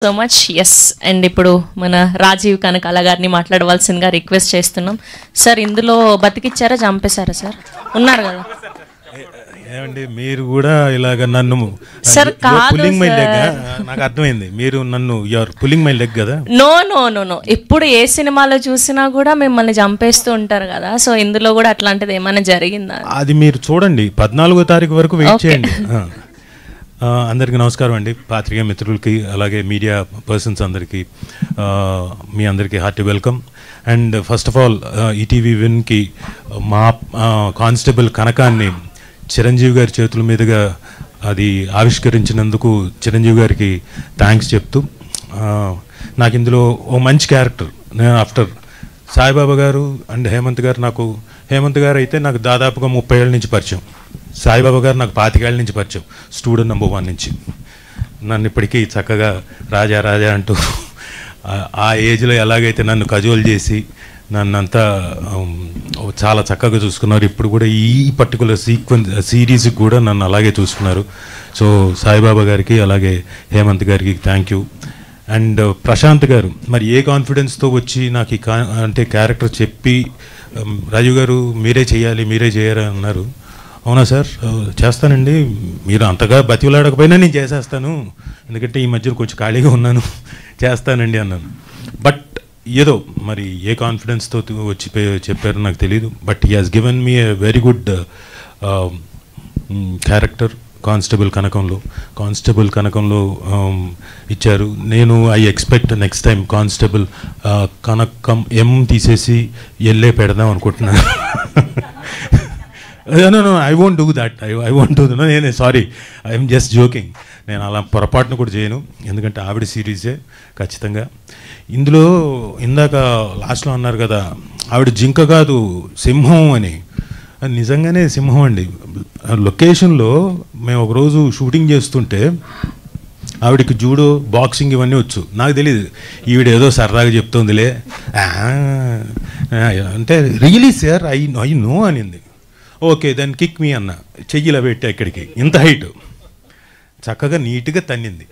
So much. Yes, and ఇప్పుడు మన రాజీవ్ కనకాల గారిని మాట్లాడవలసిందిగా రిక్వెస్ట్ చేస్తున్నాం. సార్, ఇందులో బతికిచ్చారా చంపేశారా సార్? ఉన్నారు కదా. ఏమండి మీరు కూడా ఇలాగ నన్ను సార్ కాదు పుల్లింగ్ మై లెగ్, నాకు అర్థమైంది. మీరు నన్ను యూఆర్ పుల్లింగ్ మై లెగ్ కదా. నో నో నో నో, ఎప్పుడు ఏ సినిమాలో చూసినా కూడా మిమ్మల్ని చంపేస్తూ ఉంటారు కదా. సో ఇందులో కూడా అట్లాంటిది ఏమైనా జరిగిందా? అది మీరు చూడండి, 14వ తారీఖు వరకు వెయిట్ చేయండి. అందరికీ నమస్కారం అండి, పాత్రికేయ మిత్రులకి అలాగే మీడియా పర్సన్స్ అందరికీ మీ అందరికీ hearty welcome. And first of all ETV విన్కి మా కానిస్టేబుల్ కనకాన్ని చిరంజీవి గారి చేతుల మీదుగా అది ఆవిష్కరించినందుకు చిరంజీవి గారికి థ్యాంక్స్ చెప్తూ, నాకు ఇందులో ఓ మంచి క్యారెక్టర్. నేను ఆఫ్టర్ సాయిబాబా గారు అండ్ హేమంత్ గారు అయితే నాకు దాదాపుగా 30 ఏళ్ళ నుంచి పరిచయం. సాయిబాబా గారు నాకు 25 ఏళ్ళ నుంచి పరిచయం, స్టూడెంట్ నెంబర్ 1 నుంచి. నన్ను ఇప్పటికీ చక్కగా రాజా రాజా అంటూ ఆ ఏజ్లో ఎలాగైతే నన్ను కజోల్ చేసి నన్నంతా చాలా చక్కగా చూసుకున్నారు. ఇప్పుడు కూడా ఈ పర్టికులర్ సిరీస్కి కూడా నన్ను అలాగే చూసుకున్నారు. సో సాయిబాబా గారికి అలాగే హేమంత్ గారికి థ్యాంక్ యూ. అండ్ ప్రశాంత్ గారు మరి ఏ కాన్ఫిడెన్స్తో వచ్చి నాకు అంటే క్యారెక్టర్ చెప్పి, రాజు గారు మీరే చేయాలి అన్నారు. అవునా సార్, చేస్తానండి, మీరు అంతగా బతిలాడకపోయినా నేను చేసేస్తాను, ఎందుకంటే ఈ మధ్యన కొంచెం ఖాళీగా ఉన్నాను, చేస్తానండి అన్నాను. బట్ ఏదో మరి ఏ కాన్ఫిడెన్స్తో వచ్చి చెప్పారో నాకు తెలియదు. But he has given me a very good character constable కనకంలో ఇచ్చారు. నేను I expect next time constable Kanakam ఎం తీసేసి ఎల్లే పెడదాం అనుకుంటున్నాను. No, I won't do that. I won't do that. నేనే సారీ, ఐఎమ్ జస్ట్ జోకింగ్. నేను అలా పొరపాటును కూడా చేయను, ఎందుకంటే ఆవిడ సిరీసే ఖచ్చితంగా. ఇందులో ఇందాక లాస్ట్లో అన్నారు కదా, ఆవిడ జింక కాదు సింహం అని. నిజంగానే సింహం అండి. లొకేషన్లో మేము ఒకరోజు షూటింగ్ చేస్తుంటే ఆవిడకి జూడో, బాక్సింగ్ ఇవన్నీ వచ్చు. నాకు తెలియదు, ఈవిడ ఏదో సరదాగా చెప్తుందిలే అంటే, రియలీ సార్ ఐ నో అనింది. ఓకే దెన్ కిక్ మీ అన్న, చెయ్యిలా పెట్టా ఇక్కడికి, ఇంత హైట్, చక్కగా నీట్గా తన్నింది.